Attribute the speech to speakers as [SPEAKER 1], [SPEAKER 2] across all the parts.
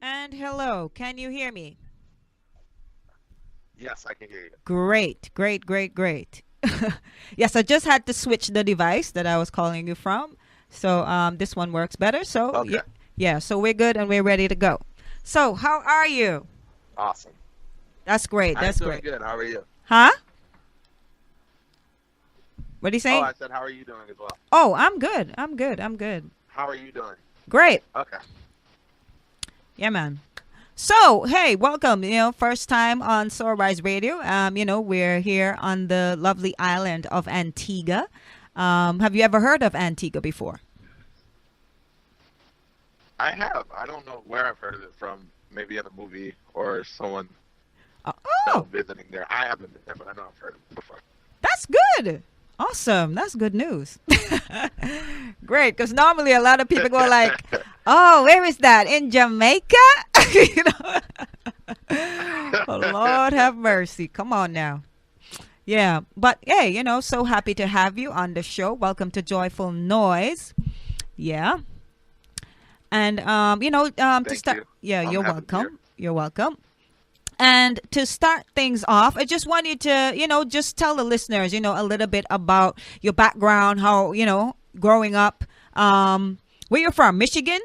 [SPEAKER 1] And hello, can you hear me?
[SPEAKER 2] Yes, I can hear you.
[SPEAKER 1] Great, great, great, great. Yes, I just had to switch the device that I was calling you from. So this one works better. So
[SPEAKER 2] Okay,
[SPEAKER 1] yeah, yeah, so we're good and we're ready to go. So how are you?
[SPEAKER 2] awesome.
[SPEAKER 1] That's great.
[SPEAKER 2] I am
[SPEAKER 1] That's
[SPEAKER 2] doing
[SPEAKER 1] great.
[SPEAKER 2] good. How are you?
[SPEAKER 1] Huh? What are you
[SPEAKER 2] Oh,
[SPEAKER 1] saying?
[SPEAKER 2] I said, how are you doing as well?
[SPEAKER 1] Oh, I'm good. I'm good. I'm good.
[SPEAKER 2] How are you doing?
[SPEAKER 1] Great.
[SPEAKER 2] Okay.
[SPEAKER 1] Yeah, man. So, hey, welcome. First time on Soarrise Radio. We're here on the lovely island of Antigua. Have you ever heard of Antigua before?
[SPEAKER 2] I have. I don't know where I've heard of it from. Maybe in a movie or someone
[SPEAKER 1] Uh, oh,
[SPEAKER 2] visiting there. I haven't been there, but I know I've heard of it before.
[SPEAKER 1] that's good. Awesome. That's good news. Great, because normally a lot of people go like, "Oh, where is that? In Jamaica?" you know. Oh, Lord have mercy. Come on now. Yeah, but hey, so happy to have you on the show. Welcome to Joyful Noise. Yeah, and to
[SPEAKER 2] Thank
[SPEAKER 1] start,
[SPEAKER 2] you.
[SPEAKER 1] yeah,
[SPEAKER 2] I'm
[SPEAKER 1] you're
[SPEAKER 2] happy to be here.
[SPEAKER 1] welcome. You're welcome. And to start things off, I just want you to, just tell the listeners, a little bit about your background, how, growing up, where you're from, Michigan,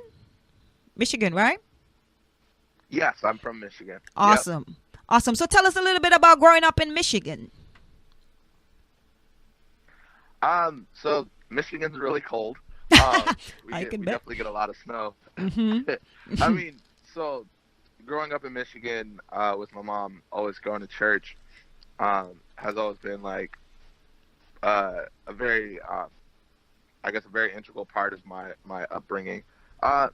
[SPEAKER 1] Michigan, right?
[SPEAKER 2] Yes, I'm from Michigan. Yep.
[SPEAKER 1] Awesome, awesome. So tell us a little bit about growing up in Michigan.
[SPEAKER 2] So Michigan's really cold. We
[SPEAKER 1] I
[SPEAKER 2] get
[SPEAKER 1] can
[SPEAKER 2] we
[SPEAKER 1] bet.
[SPEAKER 2] definitely get a lot of snow.
[SPEAKER 1] Mm-hmm.
[SPEAKER 2] I mean, so growing up in Michigan, with my mom, always going to church, has always been like a very I guess a very integral part of my upbringing. Uh,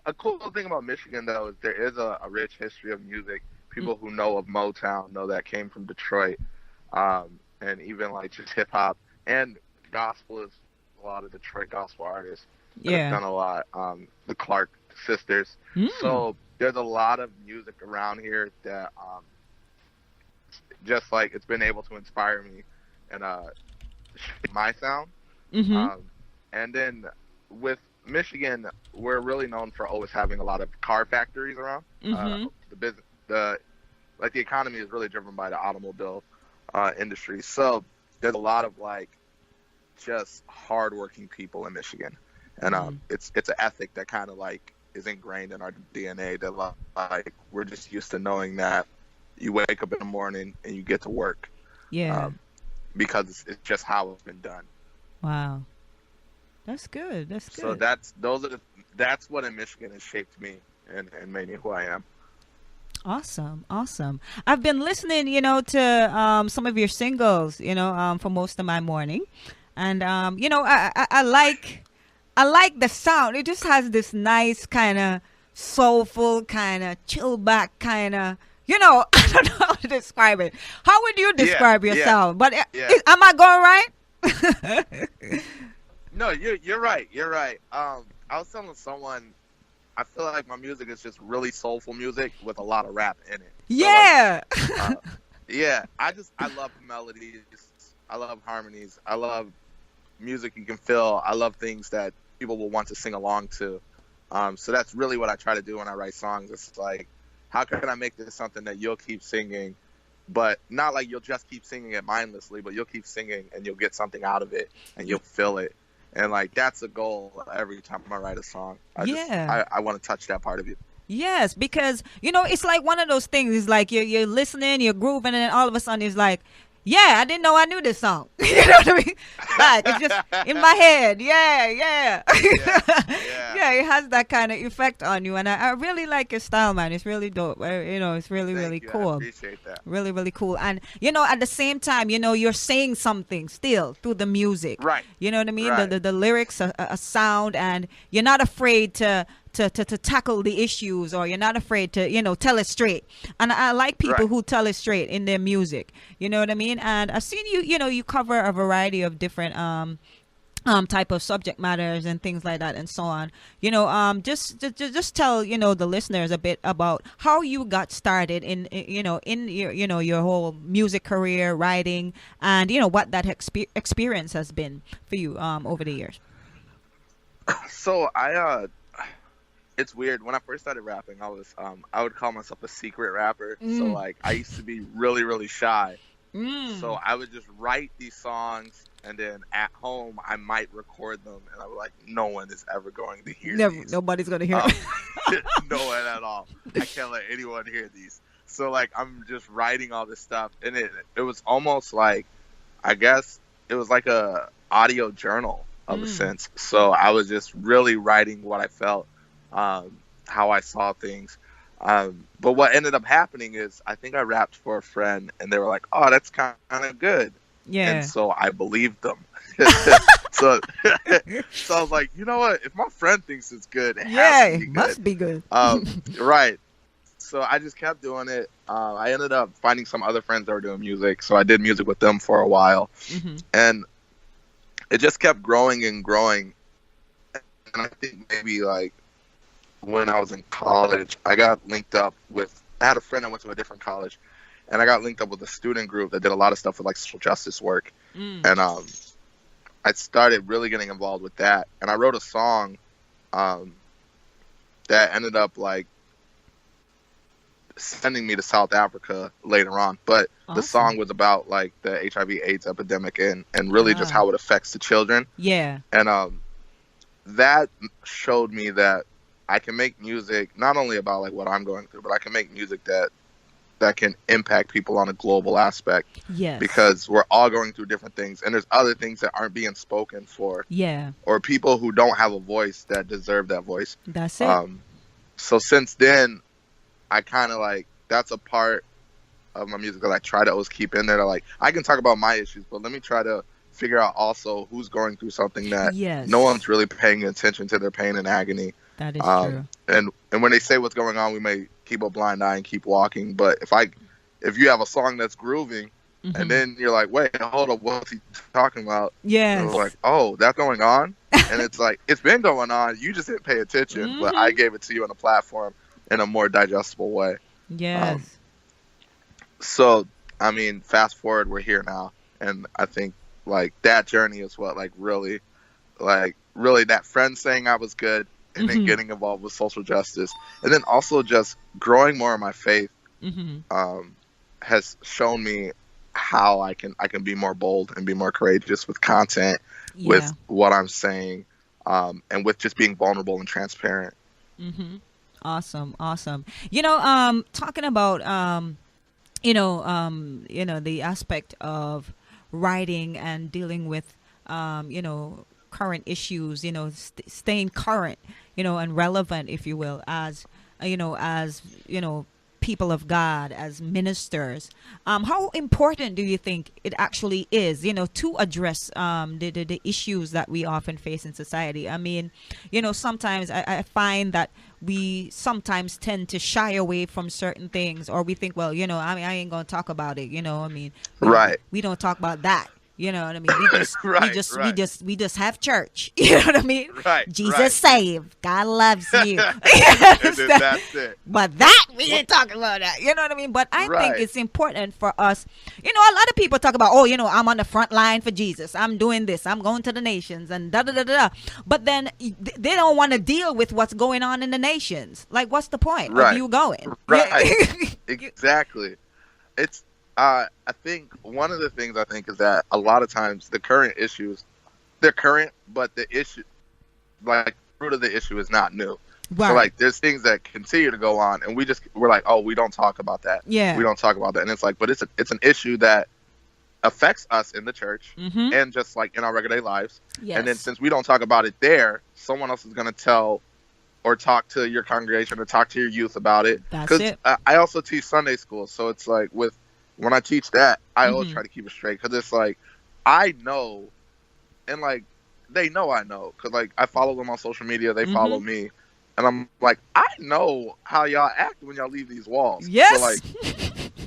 [SPEAKER 2] a cool thing about Michigan though is there is a rich history of music. People who know of Motown know that came from Detroit, and even like just hip hop and gospel is a lot of Detroit gospel artists that have
[SPEAKER 1] Yeah.
[SPEAKER 2] done a lot. The Clark sisters.
[SPEAKER 1] Mm.
[SPEAKER 2] So there's a lot of music around here that just like it's been able to inspire me and shape my sound.
[SPEAKER 1] Mm-hmm.
[SPEAKER 2] Um, and then with Michigan, we're really known for always having a lot of car factories around.
[SPEAKER 1] Mm-hmm.
[SPEAKER 2] The business, the economy is really driven by the automobile industry. So there's a lot of like just hardworking people in Michigan, and
[SPEAKER 1] Mm.
[SPEAKER 2] it's an ethic that kind of like is ingrained in our DNA. That like we're just used to knowing that you wake up in the morning and you get to work,
[SPEAKER 1] Yeah.
[SPEAKER 2] um, because it's just how it's been done.
[SPEAKER 1] Wow. That's good. That's
[SPEAKER 2] So
[SPEAKER 1] good.
[SPEAKER 2] that's what in Michigan has shaped me and made me who I am.
[SPEAKER 1] Awesome, awesome. I've been listening, to some of your singles, for most of my morning, and I like the sound. It just has this nice kind of soulful, kind of chill back, kind of. I don't know how to describe it. How would you
[SPEAKER 2] Yeah,
[SPEAKER 1] describe your
[SPEAKER 2] yeah,
[SPEAKER 1] sound? But
[SPEAKER 2] yeah.
[SPEAKER 1] am I going right?
[SPEAKER 2] No, you're right. You're right. I was telling someone I feel like my music is just really soulful music with a lot of rap in it. So like,
[SPEAKER 1] Yeah.
[SPEAKER 2] uh, yeah, I love melodies. I love harmonies. I love music you can feel. I love things that people will want to sing along to. So that's really what I try to do when I write songs. It's like, how can I make this something that you'll keep singing, but not like you'll just keep singing it mindlessly, but you'll keep singing and you'll get something out of it and you'll feel it. And like that's a goal every time I write a song.
[SPEAKER 1] Yeah.
[SPEAKER 2] I want to touch that part of you.
[SPEAKER 1] Yes, because it's like one of those things. It's like you're listening, you're grooving, and then all of a sudden it's like, yeah, I didn't know I knew this song. You know what I mean? Like it's just in my head. Yeah, yeah,
[SPEAKER 2] Yeah, yeah.
[SPEAKER 1] yeah. It has that kind of effect on you, and I really like your style, man. It's really dope. It's really really
[SPEAKER 2] Thank you. I
[SPEAKER 1] cool.
[SPEAKER 2] appreciate that.
[SPEAKER 1] Really really cool. And at the same time, you're saying something still through the music.
[SPEAKER 2] Right,
[SPEAKER 1] You know what I mean? The
[SPEAKER 2] right,
[SPEAKER 1] the, the lyrics, a sound, and you're not afraid to tackle the issues, or you're not afraid to tell it straight. And I like people
[SPEAKER 2] right.
[SPEAKER 1] who tell it straight in their music. You know what I mean? And I've seen you cover a variety of different type of subject matters and things like that and so on. Just tell the listeners a bit about how you got started in your your whole music career, writing, and what that experience has been for you over the years.
[SPEAKER 2] So it's weird. When I first started rapping, I would call myself a secret rapper. So
[SPEAKER 1] Mm.
[SPEAKER 2] like I used to be really really shy. So
[SPEAKER 1] Mm.
[SPEAKER 2] I would just write these songs, and then at home I might record them, and I was like, no one is ever going to hear
[SPEAKER 1] Never,
[SPEAKER 2] these.
[SPEAKER 1] nobody's gonna hear
[SPEAKER 2] Um,
[SPEAKER 1] it.
[SPEAKER 2] no one at all. I can't let anyone hear these. So like I'm just writing all this stuff, and it was almost like, I guess it was like a audio journal of a
[SPEAKER 1] Mm.
[SPEAKER 2] sense. So I was just really writing what I felt, how I saw things. But what ended up happening is I think I rapped for a friend, and they were like, "Oh, that's kind of good," and
[SPEAKER 1] Yeah.
[SPEAKER 2] so I believed them. so so I was like, you know what? If my friend thinks it's good, it has
[SPEAKER 1] Yeah,
[SPEAKER 2] to
[SPEAKER 1] it
[SPEAKER 2] be good.
[SPEAKER 1] must be good.
[SPEAKER 2] Right. So I just kept doing it. I ended up finding some other friends that were doing music, so I did music with them for a while,
[SPEAKER 1] Hmm.
[SPEAKER 2] and it just kept growing and growing. And I think maybe like when I was in college, I got linked up with. I had a friend that went to a different college, and I got linked up with a student group that did a lot of stuff with like social justice work,
[SPEAKER 1] Mm.
[SPEAKER 2] and I started really getting involved with that, and I wrote a song um, that ended up like sending me to South Africa later on. But the
[SPEAKER 1] Awesome.
[SPEAKER 2] song was about like the HIV/AIDS epidemic and really just
[SPEAKER 1] Ah.
[SPEAKER 2] how it affects the children.
[SPEAKER 1] Yeah.
[SPEAKER 2] And that showed me that I can make music not only about like what I'm going through, but I can make music that can impact people on a global aspect,
[SPEAKER 1] Yes.
[SPEAKER 2] because we're all going through different things, and there's other things that aren't being spoken for,
[SPEAKER 1] Yeah.
[SPEAKER 2] or people who don't have a voice that deserve that voice.
[SPEAKER 1] That's it.
[SPEAKER 2] Um, so since then, I kind of like, that's a part of my music that I try to always keep in there. To like, I can talk about my issues, but let me try to figure out also who's going through something that no
[SPEAKER 1] Yes.
[SPEAKER 2] one's really paying attention to their pain and agony.
[SPEAKER 1] That is true.
[SPEAKER 2] And when they say what's going on, we may keep a blind eye and keep walking. But if you have a song that's grooving, and
[SPEAKER 1] Hmm.
[SPEAKER 2] then you're like, wait, hold up, what's he talking about? And we're like,
[SPEAKER 1] Yes.
[SPEAKER 2] oh, that's going on, and it's like it's been going on. You just didn't pay attention, but I
[SPEAKER 1] Hmm.
[SPEAKER 2] gave it to you on a platform in a more digestible way. Um,
[SPEAKER 1] Yes.
[SPEAKER 2] so I mean, fast forward, we're here now, and I think like that journey is what like really that friend saying I was good, and then
[SPEAKER 1] Hmm.
[SPEAKER 2] getting involved with social justice, and then also just growing more in my faith,
[SPEAKER 1] Hmm.
[SPEAKER 2] um, has shown me how I can be more bold and be more courageous with content,
[SPEAKER 1] Yeah.
[SPEAKER 2] with what I'm saying, and with just being vulnerable and transparent.
[SPEAKER 1] Hmm. Awesome. Awesome. Talking about the aspect of writing and dealing with current issues, staying current, and relevant, if you will, as people of God, as ministers. How important do you think it actually is, to address the issues that we often face in society? I mean, sometimes I find that we sometimes tend to shy away from certain things, or we think, well, I mean, I ain't gonna talk about it. I mean,
[SPEAKER 2] Right,
[SPEAKER 1] we don't talk about that. You know what I mean? We just we
[SPEAKER 2] right,
[SPEAKER 1] just we
[SPEAKER 2] right,
[SPEAKER 1] just we just have church. You know what I mean?
[SPEAKER 2] right,
[SPEAKER 1] Jesus
[SPEAKER 2] right.
[SPEAKER 1] save. God loves you.
[SPEAKER 2] And then that's it.
[SPEAKER 1] But that we
[SPEAKER 2] What?
[SPEAKER 1] ain't talking about that. You know what I mean? But I think
[SPEAKER 2] Right,
[SPEAKER 1] it's important for us. A lot of people talk about, oh, I'm on the front line for Jesus. I'm doing this. I'm going to the nations and da da da da. But then they don't want to deal with what's going on in the nations. Like, what's the point of
[SPEAKER 2] right,
[SPEAKER 1] you going? Yeah.
[SPEAKER 2] right. Exactly. It's I think one of the things I think is that a lot of times the current issues, they're current, but the issue, like the root of the issue, is not new. So
[SPEAKER 1] Right.
[SPEAKER 2] like there's things that continue to go on, and we're like, oh, we don't talk about that. We
[SPEAKER 1] Yeah.
[SPEAKER 2] don't talk about that, and it's like, but it's an issue that affects us in the church,
[SPEAKER 1] Mm-hmm.
[SPEAKER 2] and just like in our regular lives. And then
[SPEAKER 1] Yes.
[SPEAKER 2] since we don't talk about it there, someone else is going to tell or talk to your congregation or talk to your youth about it.
[SPEAKER 1] That's
[SPEAKER 2] Because
[SPEAKER 1] it.
[SPEAKER 2] I also teach Sunday school, so it's like when I teach that, I always
[SPEAKER 1] Mm-hmm.
[SPEAKER 2] try to keep it straight, because it's like I know, and like they know I know, because like I follow them on social media, they
[SPEAKER 1] Mm-hmm.
[SPEAKER 2] follow me, and I'm like, I know how y'all act when y'all leave these walls. So
[SPEAKER 1] Yes.
[SPEAKER 2] like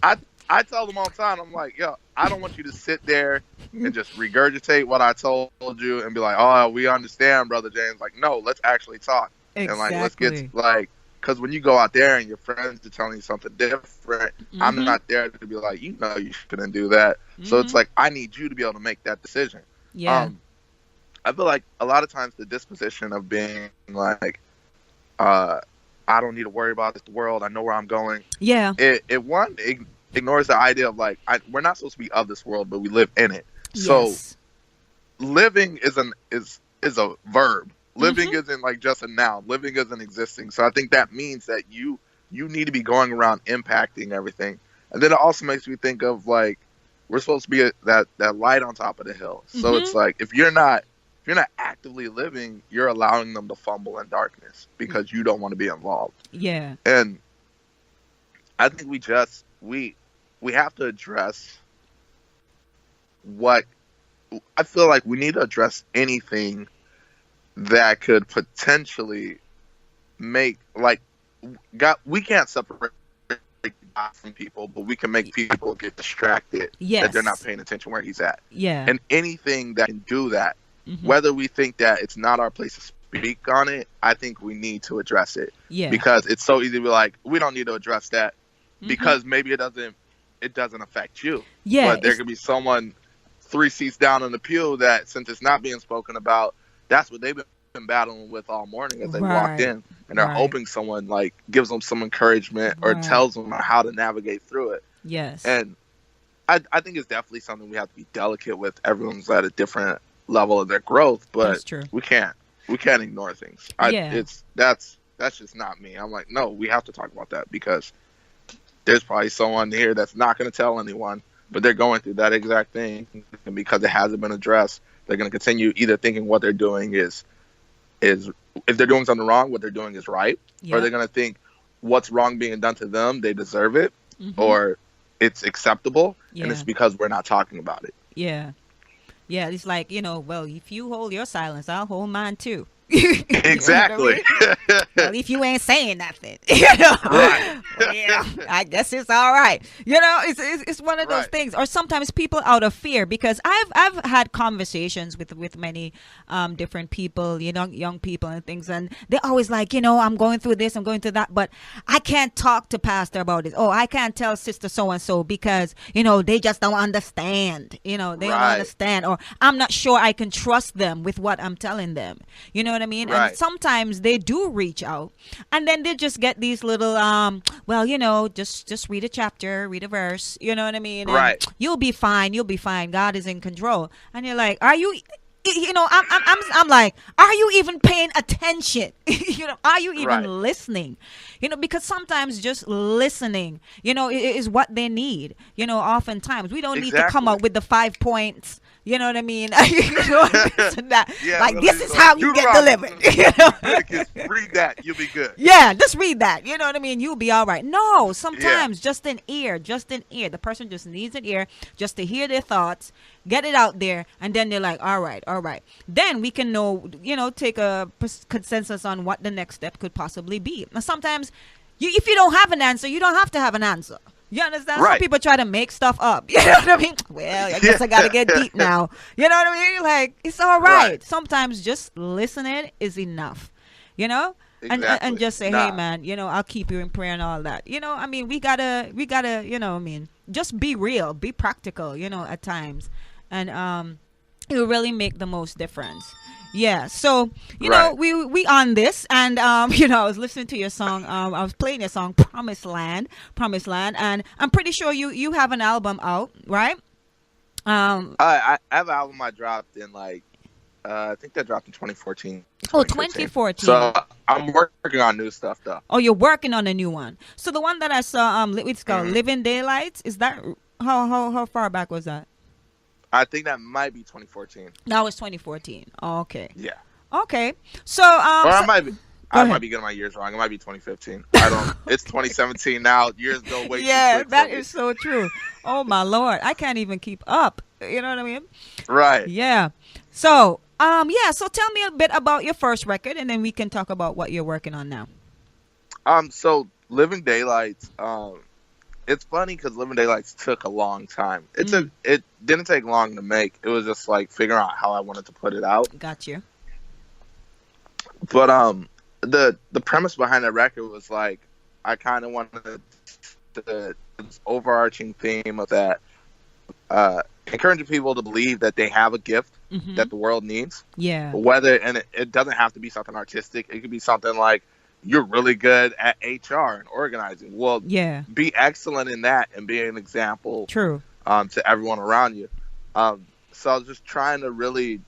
[SPEAKER 2] I I tell them all the time, I'm like, yo, I don't want you to sit there and just regurgitate what I told you and be like, oh, we understand, brother James. Like, no, let's actually talk, and like let's get
[SPEAKER 1] Exactly.
[SPEAKER 2] like, because when you go out there and your friends are telling you something different, I'm
[SPEAKER 1] Mm-hmm.
[SPEAKER 2] not there to be like, you shouldn't do that. So it's
[SPEAKER 1] Mm-hmm.
[SPEAKER 2] like I need you to be able to make that decision.
[SPEAKER 1] Yeah.
[SPEAKER 2] Um, I feel like a lot of times the disposition of being like I don't need to worry about this world. I know where I'm going.
[SPEAKER 1] Yeah.
[SPEAKER 2] It ignores the idea of like we're not supposed to be of this world, but we live in it. So
[SPEAKER 1] Yes.
[SPEAKER 2] living is a verb. Living
[SPEAKER 1] Mm-hmm.
[SPEAKER 2] isn't like just a noun. Living isn't existing. So I think that means that you need to be going around impacting everything. And then it also makes me think of like we're supposed to be that light on top of the hill. So
[SPEAKER 1] Mm-hmm.
[SPEAKER 2] it's like if you're not actively living, you're allowing them to fumble in darkness because you don't want to be involved.
[SPEAKER 1] Yeah.
[SPEAKER 2] And I think we have to address what I feel like we need to address anything that could potentially make like God, we can't separate God from people, but we can make people get distracted that they're not
[SPEAKER 1] Yes.
[SPEAKER 2] paying attention where he's at.
[SPEAKER 1] Yeah.
[SPEAKER 2] And anything that can do that,
[SPEAKER 1] Mm-hmm.
[SPEAKER 2] whether we think that it's not our place to speak on it, I think we need to address it
[SPEAKER 1] Yeah.
[SPEAKER 2] because it's so easy to be like, we don't need to address that
[SPEAKER 1] Mm-hmm.
[SPEAKER 2] because maybe it doesn't affect you.
[SPEAKER 1] Yeah.
[SPEAKER 2] But there could be someone 3 seats down in the pew that, since it's not being spoken about, that's what they've been battling with all morning as they walked
[SPEAKER 1] Right.
[SPEAKER 2] in, and they're
[SPEAKER 1] Right.
[SPEAKER 2] hoping someone like gives them some encouragement or
[SPEAKER 1] Right.
[SPEAKER 2] tells them how to navigate through it.
[SPEAKER 1] Yes.
[SPEAKER 2] And I think it's definitely something we have to be delicate with. Everyone's at a different level of their growth, but
[SPEAKER 1] That's true.
[SPEAKER 2] we can't ignore things.
[SPEAKER 1] Yeah.
[SPEAKER 2] That's just not me. I'm like, no, we have to talk about that because there's probably someone here that's not going to tell anyone, but they're going through that exact thing, and because it hasn't been addressed, they're going to continue either thinking what they're doing is if they're doing something wrong, what they're doing is right,
[SPEAKER 1] Yeah.
[SPEAKER 2] or they're going to think what's wrong being done to them, they deserve it,
[SPEAKER 1] Mm-hmm.
[SPEAKER 2] or it's acceptable,
[SPEAKER 1] Yeah.
[SPEAKER 2] and it's because we're not talking about it.
[SPEAKER 1] Yeah. Yeah. It's like, well, if you hold your silence, I'll hold mine too.
[SPEAKER 2] Exactly.
[SPEAKER 1] Well, if you ain't saying nothing, right. Yeah, I guess it's all right. It's one of those
[SPEAKER 2] Right.
[SPEAKER 1] things. Or sometimes people out of fear, because I've had conversations with many different people, young people and things, and they're always like, I'm going through this, I'm going through that, but I can't talk to pastor about it. Oh, I can't tell sister so and so because they just don't understand. They don't
[SPEAKER 2] Right.
[SPEAKER 1] understand, or I'm not sure I can trust them with what I'm telling them. You know what I mean?
[SPEAKER 2] Right.
[SPEAKER 1] And sometimes they do reach out, and then they just get these little just read a chapter, read a verse, you know what I mean? And
[SPEAKER 2] Right.
[SPEAKER 1] you'll be fine, God is in control. And you're like, are you, I'm like, are you even paying attention? Are you even
[SPEAKER 2] Right.
[SPEAKER 1] listening? Because sometimes just listening, is what they need. Oftentimes we don't need to come
[SPEAKER 2] Exactly.
[SPEAKER 1] up with the 5 points. You know what I mean? This and that.
[SPEAKER 2] Yeah,
[SPEAKER 1] like,
[SPEAKER 2] really,
[SPEAKER 1] this is
[SPEAKER 2] so
[SPEAKER 1] how you get delivered.
[SPEAKER 2] Leviticus, read that, you'll be good.
[SPEAKER 1] Yeah, just read that. You know what I mean? You'll be all right. No, sometimes just an ear. The person just needs an ear just to hear their thoughts, get it out there, and then they're like, all right. Then we can take a consensus on what the next step could possibly be. Now, sometimes, if you don't have an answer, you don't have to have an answer. You understand?
[SPEAKER 2] Right.
[SPEAKER 1] Some people try to make stuff up. You know what I mean? Well, I guess I got to get deep now. You know what I mean? Like, it's all right.
[SPEAKER 2] Right.
[SPEAKER 1] Sometimes just listening is enough. And
[SPEAKER 2] Exactly.
[SPEAKER 1] just say,
[SPEAKER 2] Nah.
[SPEAKER 1] hey man, I'll keep you in prayer and all that. I mean, we gotta, just be real, be practical, at times, and it will really make the most difference. Yeah. So
[SPEAKER 2] Right.
[SPEAKER 1] we on this, and I was listening to your song. I was playing your song, Promised Land, and I'm pretty sure you have an album out, right?
[SPEAKER 2] I have an album I dropped in I think that dropped in 2014.
[SPEAKER 1] Oh,
[SPEAKER 2] 2015.
[SPEAKER 1] 2014.
[SPEAKER 2] So I'm working on new stuff though.
[SPEAKER 1] Oh, you're working on a new one. So the one that I saw, it's called
[SPEAKER 2] Mhm.
[SPEAKER 1] Living Daylights. Is that how far back was that?
[SPEAKER 2] I think that might be 2014.
[SPEAKER 1] That was 2014. Oh, okay.
[SPEAKER 2] Yeah.
[SPEAKER 1] Okay. So
[SPEAKER 2] Or I
[SPEAKER 1] so-
[SPEAKER 2] might be.
[SPEAKER 1] Go
[SPEAKER 2] I
[SPEAKER 1] ahead.
[SPEAKER 2] might be getting my years wrong. It might be 2015. I don't. It's 2017 now. Years go way too
[SPEAKER 1] yeah,
[SPEAKER 2] quick.
[SPEAKER 1] that
[SPEAKER 2] for me.
[SPEAKER 1] is so true. Oh my Lord, I can't even keep up. You know what I mean?
[SPEAKER 2] Right.
[SPEAKER 1] Yeah. So so tell me a bit about your first record, and then we can talk about what you're working on now.
[SPEAKER 2] So Living Daylights. It's funny because Living Daylights took a long time. It didn't take long to make. It was just like figuring out how I wanted to put it out.
[SPEAKER 1] Got you.
[SPEAKER 2] But the premise behind that record was like I kind of wanted this overarching theme of that encouraging people to believe that they have a gift
[SPEAKER 1] Mhm.
[SPEAKER 2] that the world needs.
[SPEAKER 1] Yeah.
[SPEAKER 2] It doesn't have to be something artistic. It could be something like you're really good at HR and organizing. Well,
[SPEAKER 1] Yeah.
[SPEAKER 2] be excellent in that and be an example
[SPEAKER 1] True.
[SPEAKER 2] to everyone around you. So I was just trying to really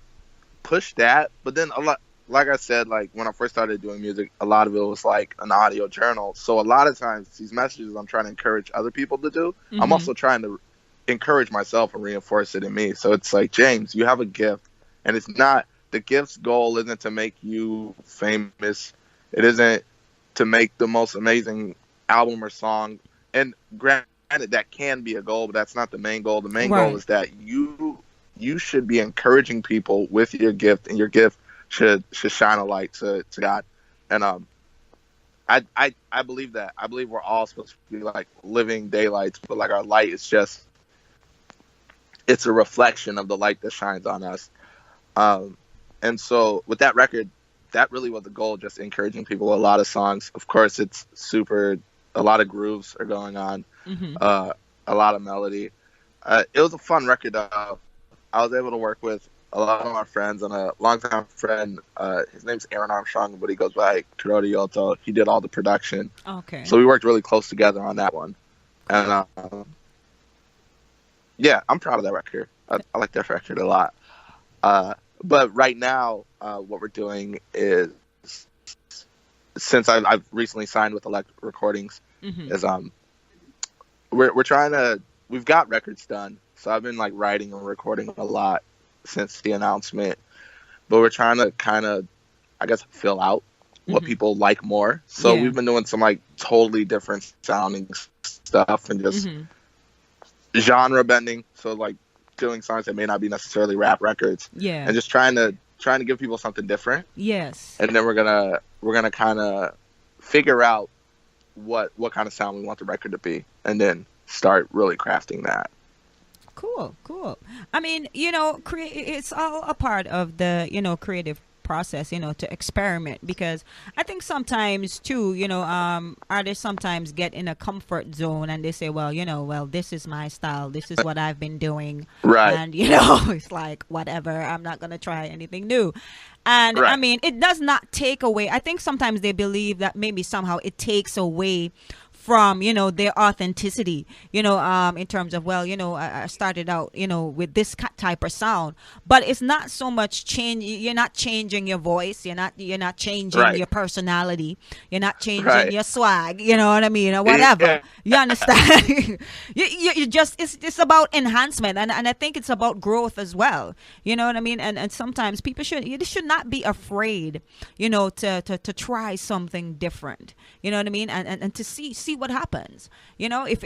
[SPEAKER 2] push that, but then a lot, like I said, like when I first started doing music, a lot of it was like an audio journal. So a lot of times these messages I'm trying to encourage other people to do, I'm
[SPEAKER 1] Mhm.
[SPEAKER 2] also trying to encourage myself and reinforce it in me. So it's like, James, you have a gift, and it's not, the gift's goal isn't to make you famous. It isn't to make the most amazing album or song. And granted, that can be a goal, but that's not the main goal. The main goal
[SPEAKER 1] Right.
[SPEAKER 2] is that you should be encouraging people with your gift, and your gift should shine a light to God. And I believe that. I believe we're all supposed to be like living daylights, but like our light is just, it's a reflection of the light that shines on us. Um, and so with that record, that really was the goal, just encouraging people. A lot of songs, of course, it's super. A lot of grooves are going on,
[SPEAKER 1] Mhm.
[SPEAKER 2] uh, a lot of melody. It was a fun record. I was able to work with a lot of my friends and a longtime friend. His name's Aaron Armstrong, but he goes by Kurota Yoto. He did all the production,
[SPEAKER 1] Okay.
[SPEAKER 2] so we worked really close together on that one. And yeah, I'm proud of that record. I like that record a lot. Uh, but right now, what we're doing is, since I've recently signed with Elect Recordings,
[SPEAKER 1] Mhm.
[SPEAKER 2] is we're trying to, we've got records done. So I've been like writing and recording a lot since the announcement, but we're trying to kind of, I guess, fill out what
[SPEAKER 1] Mhm.
[SPEAKER 2] people like more. So
[SPEAKER 1] Yeah.
[SPEAKER 2] we've been doing some like totally different sounding stuff and just
[SPEAKER 1] Mhm.
[SPEAKER 2] genre bending. So like doing songs that may not be necessarily rap records,
[SPEAKER 1] Yeah.
[SPEAKER 2] and just trying to give people something different.
[SPEAKER 1] Yes.
[SPEAKER 2] And then we're gonna kind of figure out what kind of sound we want the record to be, and then start really crafting that.
[SPEAKER 1] Cool, cool. I mean, it's all a part of the, creative process, to experiment because I think sometimes too, artists sometimes get in a comfort zone and they say, well, well, this is my style, this is what I've been doing.
[SPEAKER 2] Right,
[SPEAKER 1] And, it's like, whatever, I'm not going to try anything new. And I
[SPEAKER 2] right,
[SPEAKER 1] mean, it does not take away. I think sometimes they believe that maybe somehow it takes away from their authenticity, in terms of, well, I started out with this type of sound, but it's not so much change. You're not changing your voice, you're not changing
[SPEAKER 2] right,
[SPEAKER 1] your personality, you're not changing
[SPEAKER 2] right.
[SPEAKER 1] your swag, you know what I mean, or whatever,
[SPEAKER 2] Yeah,
[SPEAKER 1] you understand. You just, it's about enhancement, and I think it's about growth as well, you know what I mean. And sometimes people should not be afraid, to try something different, you know what I mean, and to see what happens. If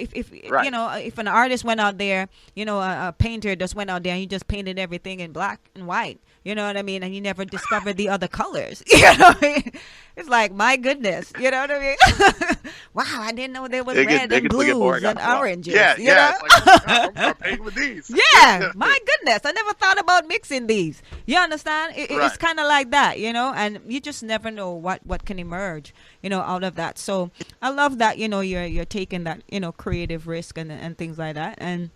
[SPEAKER 2] right.
[SPEAKER 1] if an artist went out there, a painter just went out there and he just painted everything in black and white, you know what I mean, and he never discovered the other colors. You know what I mean? It's like, my goodness, you know what I mean. Wow, I didn't know there was red
[SPEAKER 2] It
[SPEAKER 1] and
[SPEAKER 2] gets to get
[SPEAKER 1] blues
[SPEAKER 2] boring
[SPEAKER 1] and
[SPEAKER 2] after a while.
[SPEAKER 1] oranges,
[SPEAKER 2] Yeah,
[SPEAKER 1] you
[SPEAKER 2] yeah.
[SPEAKER 1] know.
[SPEAKER 2] It's like, oh my gosh, I'm gonna paint with these.
[SPEAKER 1] Yeah, my goodness, I never thought about mixing these. You understand? It's
[SPEAKER 2] Right.
[SPEAKER 1] kind of like that, and you just never know what can emerge, out of that. So I love that, you're taking that, creative risk and things like that. And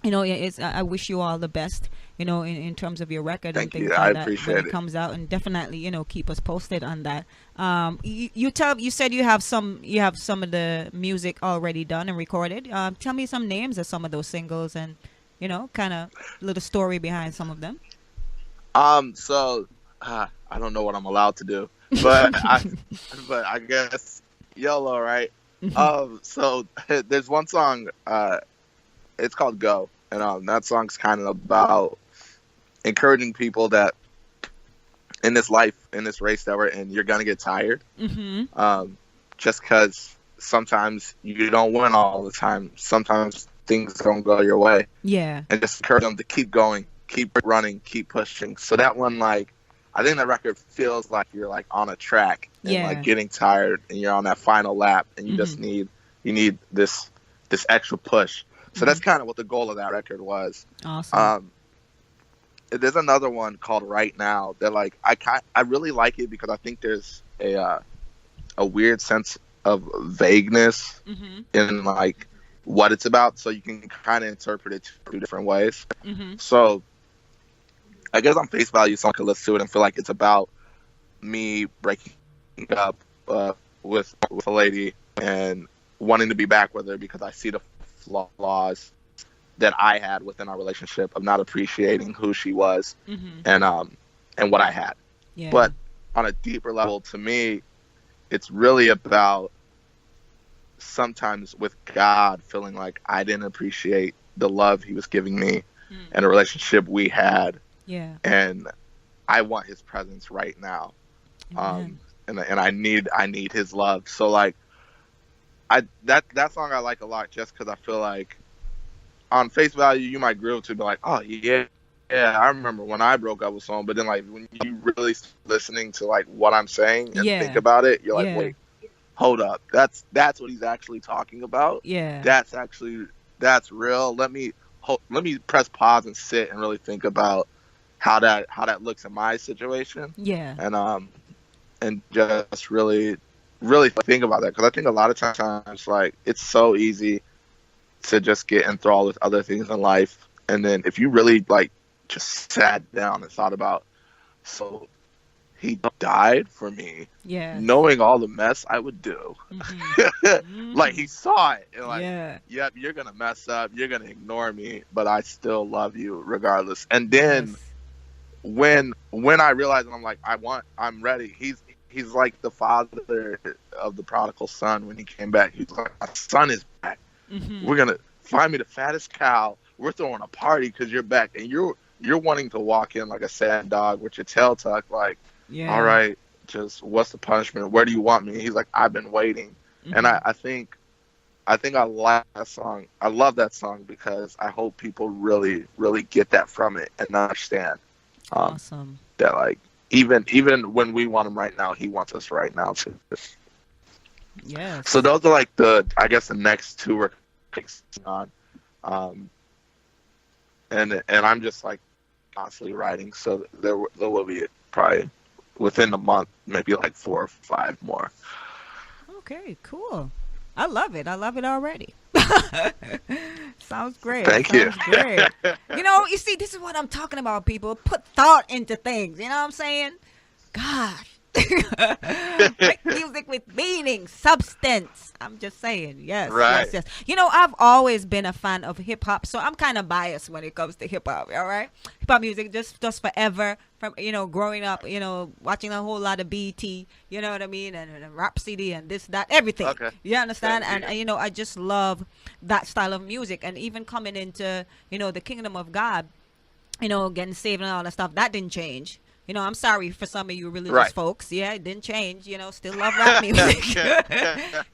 [SPEAKER 1] it's, I wish you all the best, in terms of your record and
[SPEAKER 2] Thank you.
[SPEAKER 1] things
[SPEAKER 2] I
[SPEAKER 1] like that when
[SPEAKER 2] appreciate
[SPEAKER 1] it
[SPEAKER 2] it.
[SPEAKER 1] comes out, and definitely, keep us posted on that. You said you have some of the music already done and recorded. Tell me some names of some of those singles, and kind of little story behind some of them.
[SPEAKER 2] So I don't know what I'm allowed to do, but I guess YOLO, right? So there's one song. It's called "Go," and that song's kind of about encouraging people that in this life, in this race that we're in, you're gonna get tired.
[SPEAKER 1] Mm-hmm.
[SPEAKER 2] Um, just because sometimes you don't win all the time. Sometimes things don't go your way,
[SPEAKER 1] Yeah.
[SPEAKER 2] and just encourage them to keep going, keep running, keep pushing. So that one, like, I think that record feels like you're like on a track and like
[SPEAKER 1] Yeah.
[SPEAKER 2] getting tired, and you're on that final lap, and you
[SPEAKER 1] Mm-hmm.
[SPEAKER 2] just need this extra push. So
[SPEAKER 1] Mm-hmm.
[SPEAKER 2] that's kind of what the goal of that record was.
[SPEAKER 1] Awesome.
[SPEAKER 2] Um, there's another one called Right Now that like I really like it because I think there's a weird sense of vagueness
[SPEAKER 1] Mm-hmm.
[SPEAKER 2] in like what it's about, so you can kind of interpret it two different ways.
[SPEAKER 1] Mm-hmm.
[SPEAKER 2] So I guess on face value, someone could listen to it and feel like it's about me breaking up with a lady and wanting to be back with her because I see the flaws that I had within our relationship of not appreciating who she was
[SPEAKER 1] Mm-hmm.
[SPEAKER 2] and what I had.
[SPEAKER 1] Yeah.
[SPEAKER 2] But on a deeper level, to me, it's really about sometimes with God feeling like I didn't appreciate the love He was giving me
[SPEAKER 1] Mm.
[SPEAKER 2] and the relationship we had,
[SPEAKER 1] Yeah.
[SPEAKER 2] and I want His presence right now.
[SPEAKER 1] Amen.
[SPEAKER 2] And I need His love. So like that song I like a lot just because I feel like on face value you might grow to be like, oh yeah, yeah, I remember when I broke up with someone, but then like when you really start listening to like what I'm saying and think
[SPEAKER 1] Yeah.
[SPEAKER 2] about it, you're like,
[SPEAKER 1] Yeah.
[SPEAKER 2] wait, hold up, that's what he's actually talking about.
[SPEAKER 1] Yeah.
[SPEAKER 2] That's real. Let me press pause and sit and really think about how that looks in my situation,
[SPEAKER 1] Yeah.
[SPEAKER 2] and just really think about that because I think a lot of times like it's so easy to just get enthralled with other things in life, and then if you really like just sat down and thought about, so he died for me,
[SPEAKER 1] Yes.
[SPEAKER 2] knowing all the mess I would do.
[SPEAKER 1] Mm-hmm.
[SPEAKER 2] Like
[SPEAKER 1] Mm-hmm.
[SPEAKER 2] he saw it and like,
[SPEAKER 1] Yeah.
[SPEAKER 2] yep, you're gonna mess up, you're gonna ignore me, but I still love you regardless. And then
[SPEAKER 1] Yes.
[SPEAKER 2] when I realized and I'm like, I'm ready. He's like the father of the prodigal son when he came back. He's like, my son is back.
[SPEAKER 1] Mm-hmm.
[SPEAKER 2] We're gonna find me the fattest cow. We're throwing a party because you're back, and you're wanting to walk in like a sad dog with your tail tucked, like, all
[SPEAKER 1] Yeah.
[SPEAKER 2] right, just what's the punishment? Where do you want me? He's like, I've been waiting, and
[SPEAKER 1] Mm-hmm.
[SPEAKER 2] I think I like that song. I love that song because I hope people really really get that from it and understand
[SPEAKER 1] Awesome.
[SPEAKER 2] that like even when we want him right now, he wants us right now too. So
[SPEAKER 1] Yes.
[SPEAKER 2] those are like the next two we're focusing on, um, and I'm just like constantly writing. So there will be probably within a month, maybe like 4 or 5 more.
[SPEAKER 1] Okay. Cool. I love it. I love it already. Sounds great.
[SPEAKER 2] Thank you.
[SPEAKER 1] Sounds great. You see, this is what I'm talking about, people. Put thought into things. You know what I'm saying? Gosh. Make music with meaning, substance. I'm just saying. Yes,
[SPEAKER 2] Right.
[SPEAKER 1] yes, yes. I've always been a fan of hip hop, so I'm kind of biased when it comes to hip hop, all right? Hip hop music just forever from, growing up, watching a whole lot of BT, you know what I mean? And Rhapsody and this, that, everything.
[SPEAKER 2] Okay.
[SPEAKER 1] You understand?
[SPEAKER 2] Thank you.
[SPEAKER 1] And I just love that style of music. And even coming into, the kingdom of God, getting saved and all that stuff, that didn't change. I'm sorry for some of you religious
[SPEAKER 2] Right.
[SPEAKER 1] folks. Yeah, it didn't change. Still love rap music.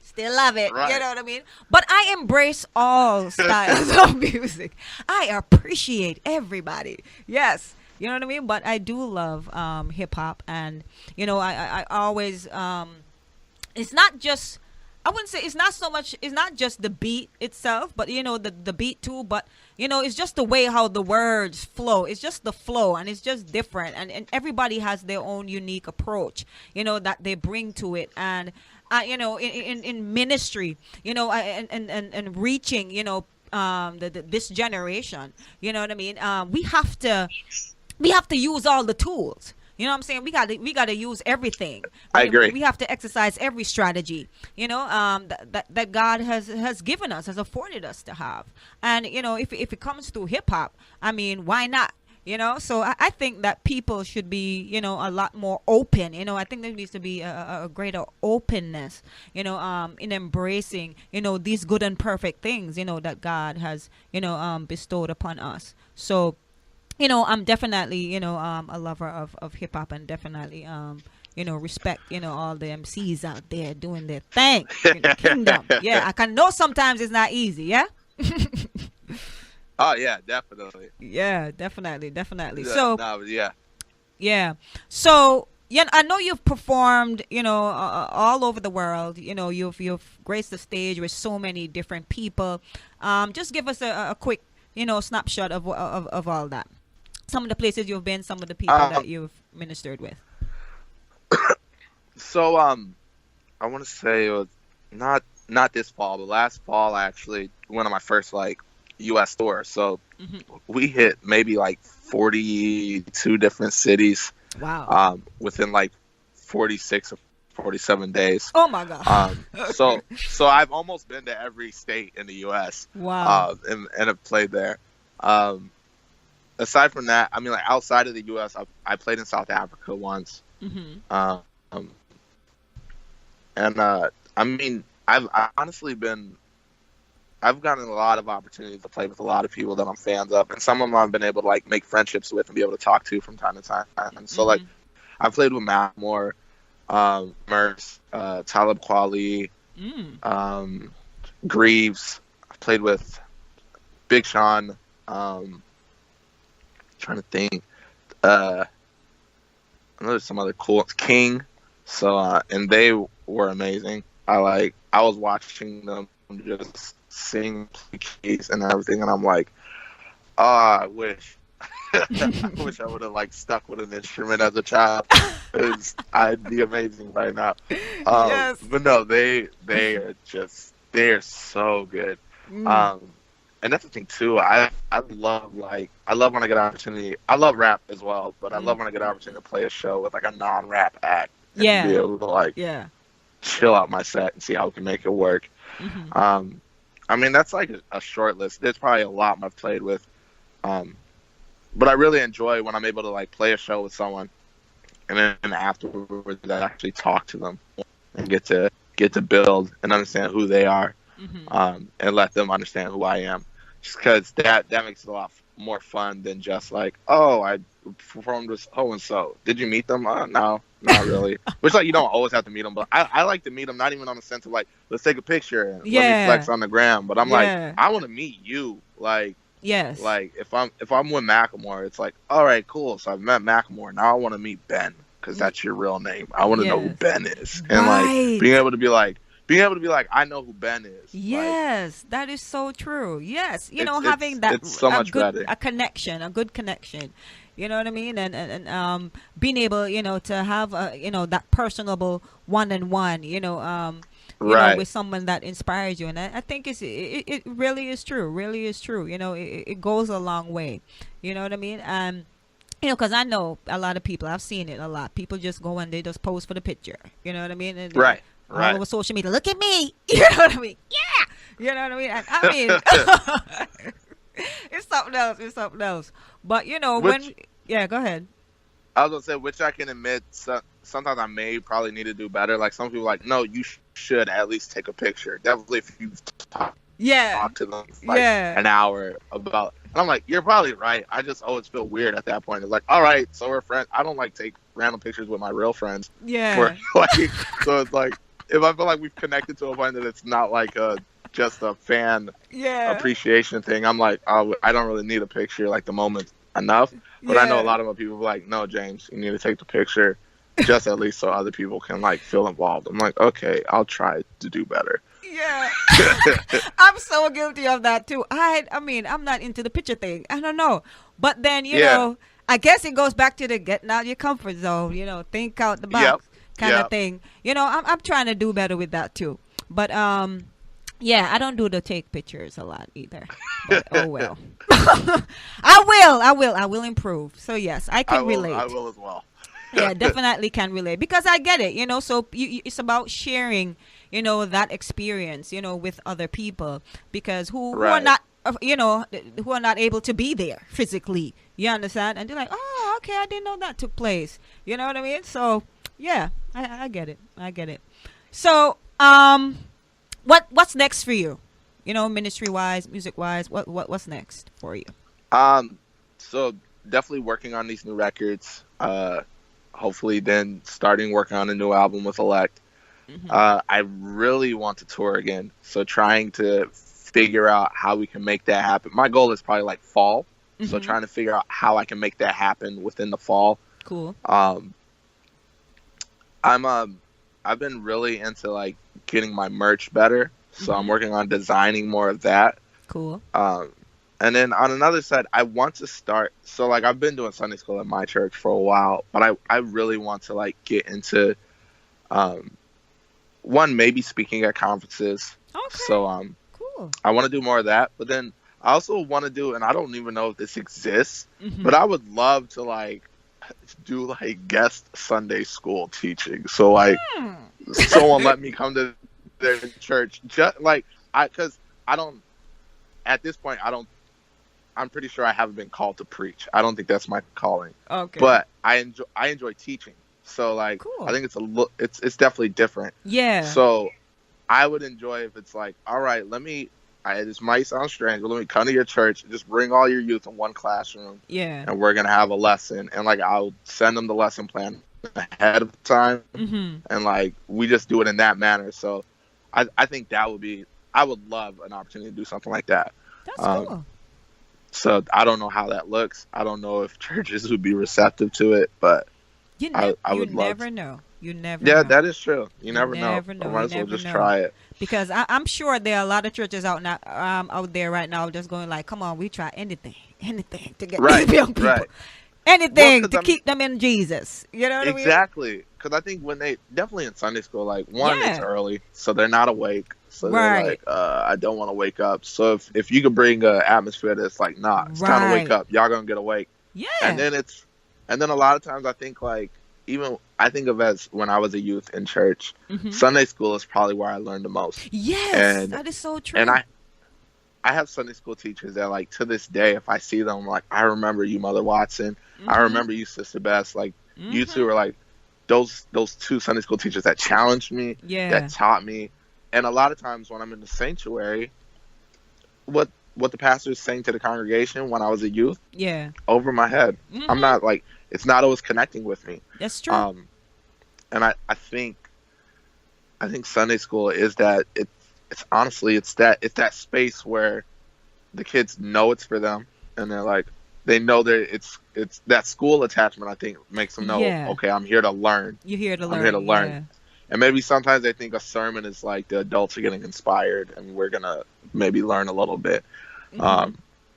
[SPEAKER 1] Still love it.
[SPEAKER 2] Right.
[SPEAKER 1] You know what I mean? But I embrace all styles of music. I appreciate everybody. Yes. You know what I mean? But I do love hip hop. And, I always, it's not just, I wouldn't say it's not just the beat itself, but the beat too, but it's just the way how the words flow. It's just the flow, and it's just different, and everybody has their own unique approach, that they bring to it. And in ministry, and reaching, this generation, you know what I mean? We have to use all the tools. You know what I'm saying? We got to use everything.
[SPEAKER 2] I agree.
[SPEAKER 1] We have to exercise every strategy, that God has given us, has afforded us to have. And, if it comes to hip hop, I mean, why not? So I think that people should be, a lot more open. I think there needs to be a greater openness, in embracing, these good and perfect things, that God has, bestowed upon us. So, I'm definitely, a lover of hip hop, and definitely, respect, all the MCs out there doing their thing in the kingdom. Yeah, I can know sometimes it's not easy. Yeah.
[SPEAKER 2] Oh yeah, definitely.
[SPEAKER 1] Yeah, definitely.
[SPEAKER 2] Yeah,
[SPEAKER 1] So,
[SPEAKER 2] no, yeah.
[SPEAKER 1] yeah. So, I know you've performed, all over the world. You've graced the stage with so many different people. Just give us a quick, snapshot of all that. Some of the places you've been, some of the people that you've ministered with.
[SPEAKER 2] So I want to say it was not this fall, but last fall I actually went on my first like U.S. tour. So
[SPEAKER 1] Hmm.
[SPEAKER 2] we hit maybe like 42 different cities
[SPEAKER 1] Wow.
[SPEAKER 2] within like 46 or 47 days.
[SPEAKER 1] Oh my God. Okay.
[SPEAKER 2] So I've almost been to every state in the U.S.
[SPEAKER 1] Wow.
[SPEAKER 2] And have played there. Um, Aside from that, I mean, like outside of the U.S., I played in South Africa once.
[SPEAKER 1] Mhm.
[SPEAKER 2] Um, and I mean, I've honestly been I've gotten a lot of opportunities to play with a lot of people that I'm fans of, and some of them I've been able to like make friendships with and be able to talk to from time to time. And so like
[SPEAKER 1] Mhm.
[SPEAKER 2] I played with Macklemore, Merce, Talib Kweli,
[SPEAKER 1] Mm.
[SPEAKER 2] um, Greaves. I played with Big Sean. Trying to think. I know there's some other cool King. So and they were amazing. I was watching them just sing keys and everything, and I'm like, oh, I wish. I wish I would have like stuck with an instrument as a child, because I'd be amazing right now.
[SPEAKER 1] Yes.
[SPEAKER 2] But no, they're so good.
[SPEAKER 1] Mm.
[SPEAKER 2] Um, and that's the thing too. I love when I get an opportunity. I love rap as well, but I love
[SPEAKER 1] Mm.
[SPEAKER 2] when I get an opportunity to play a show with like a non-rap act and be
[SPEAKER 1] Yeah.
[SPEAKER 2] able to like
[SPEAKER 1] Yeah.
[SPEAKER 2] chill out my set and see how we can make it work.
[SPEAKER 1] Mhm.
[SPEAKER 2] Um, I mean that's like a short list. There's probably a lot I've played with. Um, but I really enjoy when I'm able to like play a show with someone and then afterwards I actually talk to them and get to build and understand who they are,
[SPEAKER 1] Mhm.
[SPEAKER 2] and let them understand who I am. Just because that makes it a lot more fun than just like, oh, I performed with so and so. Did you meet them? No, not really. Which like you don't always have to meet them, but I like to meet them, not even on the sense of like let's take a picture and let me flex
[SPEAKER 1] Yeah.
[SPEAKER 2] on the gram, but I'm like
[SPEAKER 1] Yeah.
[SPEAKER 2] I want to meet you.
[SPEAKER 1] Yes.
[SPEAKER 2] Like if I'm with Macklemore, it's like all right, cool. So I've met Macklemore. Now I want to meet Ben because
[SPEAKER 1] Y-
[SPEAKER 2] that's your real name. I want to know who
[SPEAKER 1] yes.
[SPEAKER 2] Ben is, and like
[SPEAKER 1] Right.
[SPEAKER 2] being able to be like I know who Ben is. Like
[SPEAKER 1] Yes, that is so true. Yes,
[SPEAKER 2] it's
[SPEAKER 1] having
[SPEAKER 2] it's
[SPEAKER 1] that
[SPEAKER 2] it's so much better.
[SPEAKER 1] a connection, a good connection. You know what I mean? And being able, to have that personable one-on-one,
[SPEAKER 2] Right.
[SPEAKER 1] with someone that inspires you. And I think it really is true. Really is true. It goes a long way. You know what I mean? Because I know a lot of people, I've seen it a lot. People just go and they just pose for the picture. You know what I mean? And
[SPEAKER 2] Right.
[SPEAKER 1] all
[SPEAKER 2] Right.
[SPEAKER 1] over social media, look at me. You know what I mean? Yeah. You know what I mean? And I mean, it's something else. It's something else. But
[SPEAKER 2] Which
[SPEAKER 1] yeah, go ahead.
[SPEAKER 2] I was gonna say, which I can admit, sometimes I may probably need to do better. Like some people, like, no, you should at least take a picture. Definitely, if you
[SPEAKER 1] Yeah.
[SPEAKER 2] talk to them for like
[SPEAKER 1] Yeah.
[SPEAKER 2] an hour about, and I'm like, you're probably right. I just always feel weird at that point. It's like, all right, so we're friends. I don't like take random pictures with my real friends for
[SPEAKER 1] Yeah.
[SPEAKER 2] like, so it's like if I feel like we've connected to a point that it's not like just a fan
[SPEAKER 1] Yeah.
[SPEAKER 2] appreciation thing. I'm like, oh, I don't really need a picture. Like the moment enough. But I know a
[SPEAKER 1] Yeah.
[SPEAKER 2] lot of people are like, no, James, you need to take the picture just at least so other people can like feel involved. I'm like, okay, I'll try to do better.
[SPEAKER 1] Yeah. I'm so guilty of that too. I mean, I'm not into the picture thing. I don't know. But then,
[SPEAKER 2] Yeah.
[SPEAKER 1] I guess it goes back to the getting out your comfort zone, think out the
[SPEAKER 2] Yep.
[SPEAKER 1] box kind of
[SPEAKER 2] Yep.
[SPEAKER 1] thing. I'm trying to do better with that too. But yeah, I don't do the take pictures a lot either. But oh well. I will improve. So yes, I
[SPEAKER 2] I
[SPEAKER 1] can
[SPEAKER 2] will. I
[SPEAKER 1] relate.
[SPEAKER 2] will as well.
[SPEAKER 1] Yeah, definitely can relate because I get it. So it's about sharing, that experience, with other people because who are
[SPEAKER 2] Right.
[SPEAKER 1] not, who are not able to be there physically. You understand? And they're like, oh, okay, I didn't know that took place. You know what I mean? So yeah, I get it. I get it. So what's next for you? Ministry wise, music wise, what's next for you?
[SPEAKER 2] Um. So definitely working on these new records. Hopefully, then starting working on a new album with Elect.
[SPEAKER 1] Hmm.
[SPEAKER 2] I really want to tour again. So trying to figure out how we can make that happen. My goal is probably like fall. So
[SPEAKER 1] Hmm.
[SPEAKER 2] trying to figure out how I can make that happen within the fall.
[SPEAKER 1] Cool.
[SPEAKER 2] Um, I've been really into like getting my merch better. So I'm
[SPEAKER 1] Hmm.
[SPEAKER 2] working on designing more of that.
[SPEAKER 1] Cool.
[SPEAKER 2] Um, and then on another side, I want to start. So like I've been doing Sunday school at my church for a while, but I really want to like get into um, one maybe speaking at conferences.
[SPEAKER 1] Okay.
[SPEAKER 2] So
[SPEAKER 1] Cool.
[SPEAKER 2] I want to do more of that. But then I also want to do, and I don't even know if this exists,
[SPEAKER 1] Hmm.
[SPEAKER 2] but I would love to like do like guest Sunday school teaching. So like someone let me come to their church, just like because I don't at this point I don't. I'm pretty sure I haven't been called to preach. I don't think that's my calling.
[SPEAKER 1] Okay.
[SPEAKER 2] But I enjoy teaching. So like
[SPEAKER 1] Cool.
[SPEAKER 2] I think it's definitely different.
[SPEAKER 1] Yeah.
[SPEAKER 2] So I would enjoy if it's like, all right, this might sound strange, but let me come to your church, just bring all your youth in one classroom,
[SPEAKER 1] Yeah.
[SPEAKER 2] and we're gonna have a lesson, and like I'll send them the lesson plan ahead of time, and like we just do it in that manner. So I think I would love an opportunity to do something like that.
[SPEAKER 1] That's cool.
[SPEAKER 2] So I don't know how that looks. I don't know if churches would be receptive to it, but I would love.
[SPEAKER 1] Never know. You never
[SPEAKER 2] Yeah,
[SPEAKER 1] know.
[SPEAKER 2] that is true. You never know.
[SPEAKER 1] never know.
[SPEAKER 2] I might
[SPEAKER 1] You
[SPEAKER 2] as well
[SPEAKER 1] never
[SPEAKER 2] just
[SPEAKER 1] know.
[SPEAKER 2] try it.
[SPEAKER 1] Because I'm sure there are a lot of churches out there right now just going like, come on, we try anything to get these young people.
[SPEAKER 2] Right.
[SPEAKER 1] Anything to keep them in Jesus. You know what I mean?
[SPEAKER 2] Exactly. Because I think when definitely in Sunday school, like it's early, so they're not awake. So they're like, I don't want to wake up. So if you could bring an atmosphere that's like, nah, it's time to wake up. Y'all gonna get awake.
[SPEAKER 1] Yeah.
[SPEAKER 2] And then a lot of times I think like, I think of as when I was a youth in church, Sunday school is probably where I learned the most.
[SPEAKER 1] Yes, that is so true.
[SPEAKER 2] And I have Sunday school teachers that like to this day, if I see them, like I remember you, Mother Watson. I remember you, Sister Bess. Like you two are like those two Sunday school teachers that challenged me, that taught me. And a lot of times when I'm in the sanctuary, what the pastor is saying to the congregation when I was a youth, over my head. I'm not like, it's not always connecting with me.
[SPEAKER 1] That's true.
[SPEAKER 2] And I think Sunday school is that it's honestly it's that space where the kids know it's for them, and they're like, they know that it's that school attachment. I think makes them know, okay, I'm here to learn.
[SPEAKER 1] You're here to learn.
[SPEAKER 2] I'm here to learn.
[SPEAKER 1] Yeah.
[SPEAKER 2] And maybe sometimes they think a sermon is like the adults are getting inspired, and we're gonna maybe learn a little bit.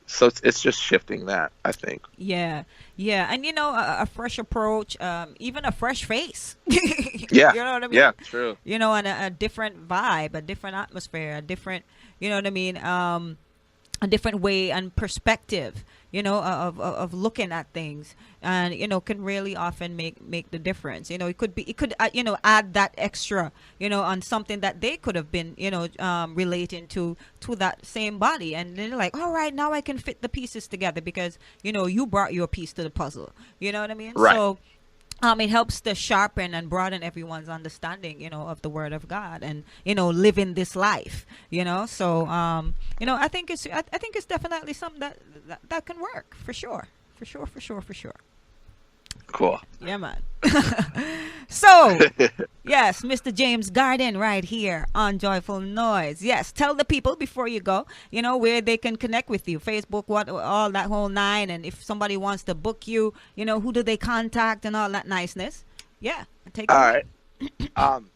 [SPEAKER 2] So it's just shifting that, I think.
[SPEAKER 1] Yeah. And a fresh approach, even a fresh face.
[SPEAKER 2] Yeah.
[SPEAKER 1] You know what I mean?
[SPEAKER 2] Yeah, true.
[SPEAKER 1] And a different vibe, a different atmosphere, a different, you know what I mean? A different way and perspective, of looking at things, and can really often make the difference. It could add that extra, on something that they could have been, relating to that same body, and they're like, all right, now I can fit the pieces together because you brought your piece to the puzzle. You know what I mean?
[SPEAKER 2] Right.
[SPEAKER 1] So it helps to sharpen and broaden everyone's understanding, of the Word of God, and living this life. So I think it's definitely something that can work for sure.
[SPEAKER 2] Cool.
[SPEAKER 1] Yeah, man. So, yes, Mr. James Gardin right here on Joyful Noise. Yes, tell the people before you go, where they can connect with you. Facebook, all that whole nine. And if somebody wants to book you, who do they contact and all that niceness? Yeah, take it.
[SPEAKER 2] All right.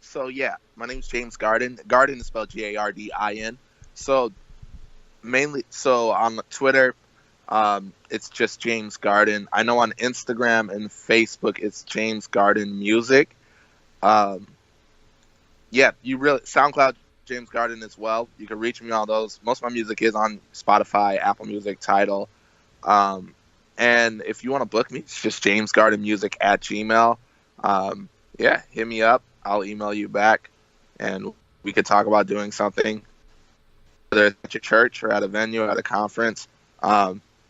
[SPEAKER 2] So, yeah, my name's James Gardin. Gardin is spelled Gardin. So, on Twitter, it's just James Gardin. I know on Instagram and Facebook it's James Gardin Music. SoundCloud James Gardin as well. You can reach me on those. Most of my music is on Spotify, Apple Music, Tidal. And if you want to book me, it's just jamesgardinmusic@gmail. Hit me up. I'll email you back, and we could talk about doing something, whether it's at your church or at a venue, at a conference.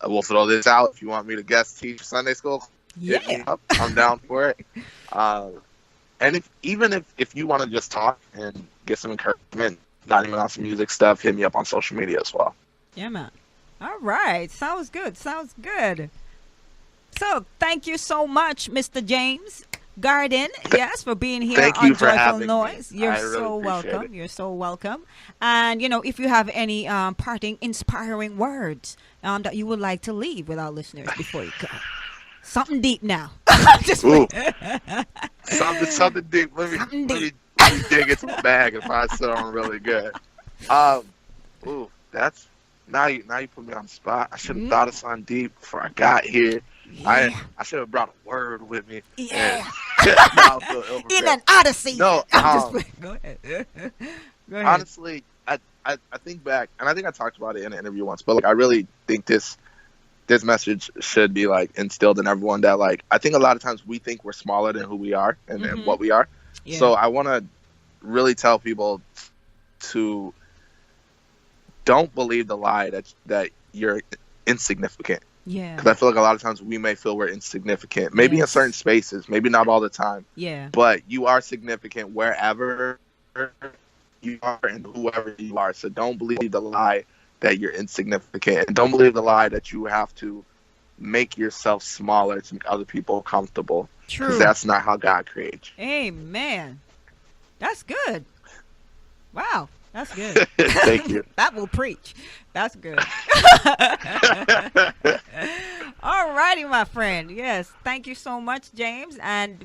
[SPEAKER 2] We'll throw this out. If you want me to guest teach Sunday school, hit me up. I'm down for it. And if you want to just talk and get some encouragement, not even on some music stuff, hit me up on social media as well.
[SPEAKER 1] Yeah, man. All right. Sounds good. So thank you so much, Mr. James Gardin, for being here on Joyful Noise. You're so welcome. You're so welcome. And, if you have any parting inspiring words that you would like to leave with our listeners before you go. Something deep now. Just
[SPEAKER 2] something deep. Let me dig into the bag if I sound really good. That's now you put me on the spot. I should have thought of something deep before I got here. I should have brought a word with me.
[SPEAKER 1] Yeah.
[SPEAKER 2] In
[SPEAKER 1] an odyssey.
[SPEAKER 2] No.
[SPEAKER 1] Go ahead.
[SPEAKER 2] Honestly, I think back, and I think I talked about it in an interview once, but I really think this this message should be like instilled in everyone that like I think a lot of times we think we're smaller than who we are and what we are.
[SPEAKER 1] Yeah.
[SPEAKER 2] So I want to really tell people to don't believe the lie that you're insignificant.
[SPEAKER 1] Yeah.
[SPEAKER 2] Because I feel like a lot of times we may feel we're insignificant, maybe in certain spaces, maybe not all the time.
[SPEAKER 1] Yeah.
[SPEAKER 2] But you are significant wherever you are and whoever you are. So don't believe the lie that you're insignificant, and don't believe the lie that you have to make yourself smaller to make other people comfortable.
[SPEAKER 1] True.
[SPEAKER 2] Because that's not how God creates you.
[SPEAKER 1] Amen. That's good. Wow. That's good.
[SPEAKER 2] Thank you.
[SPEAKER 1] That will preach. That's good. All righty, my friend. Yes. Thank you so much, James. And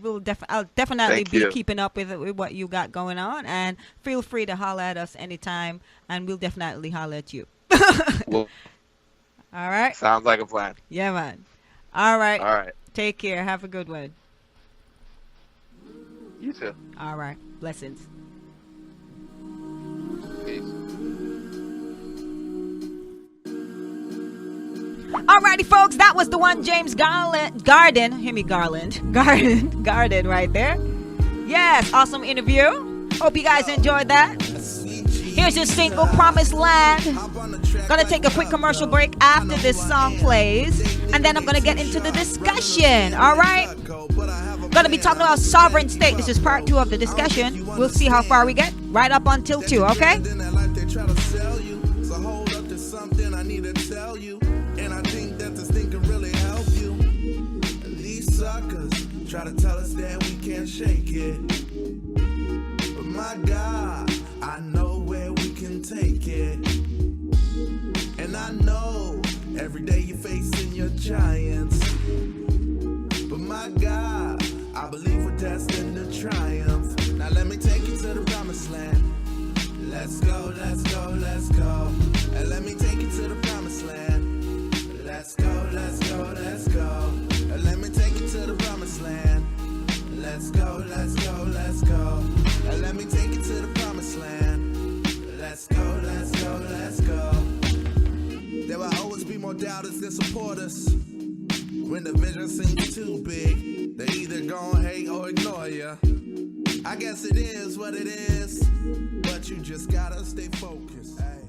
[SPEAKER 1] I'll definitely be keeping up with what you got going on. And feel free to holler at us anytime. And we'll definitely holler at you.
[SPEAKER 2] Well,
[SPEAKER 1] all right.
[SPEAKER 2] Sounds like a plan.
[SPEAKER 1] Yeah, man. All right.
[SPEAKER 2] All right.
[SPEAKER 1] Take care. Have a good one.
[SPEAKER 2] You too.
[SPEAKER 1] All right. Blessings.
[SPEAKER 2] Peace.
[SPEAKER 1] Alrighty, folks, that was the one James Garden. Hear me, Garden right there. Yes, awesome interview. Hope you guys enjoyed that. Here's your single, Promised Land. Gonna take a quick commercial break after this song plays, and then I'm gonna get into the discussion. All right. Gonna be talking about sovereign state. This is part 2 of the discussion. We'll see how far we get. Right up until 2, okay?
[SPEAKER 3] Try to tell us that we can't shake it, but my God, I know where we can take it. And I know every day you're facing your giants, but my God, I believe we're destined to triumph. Now let me take you to the promised land. Let's go, let's go, let's go. And let me take you to the promised land. Let's go, let's go, let's go. And let me take you to the promised land. Let's go, let's go, let's go. And let me take you to the promised land. Let's go, let's go, let's go. There will always be more doubters than supporters. When the vision seems too big, they either gon' hate or ignore ya. I guess it is what it is, but you just gotta stay focused. Hey.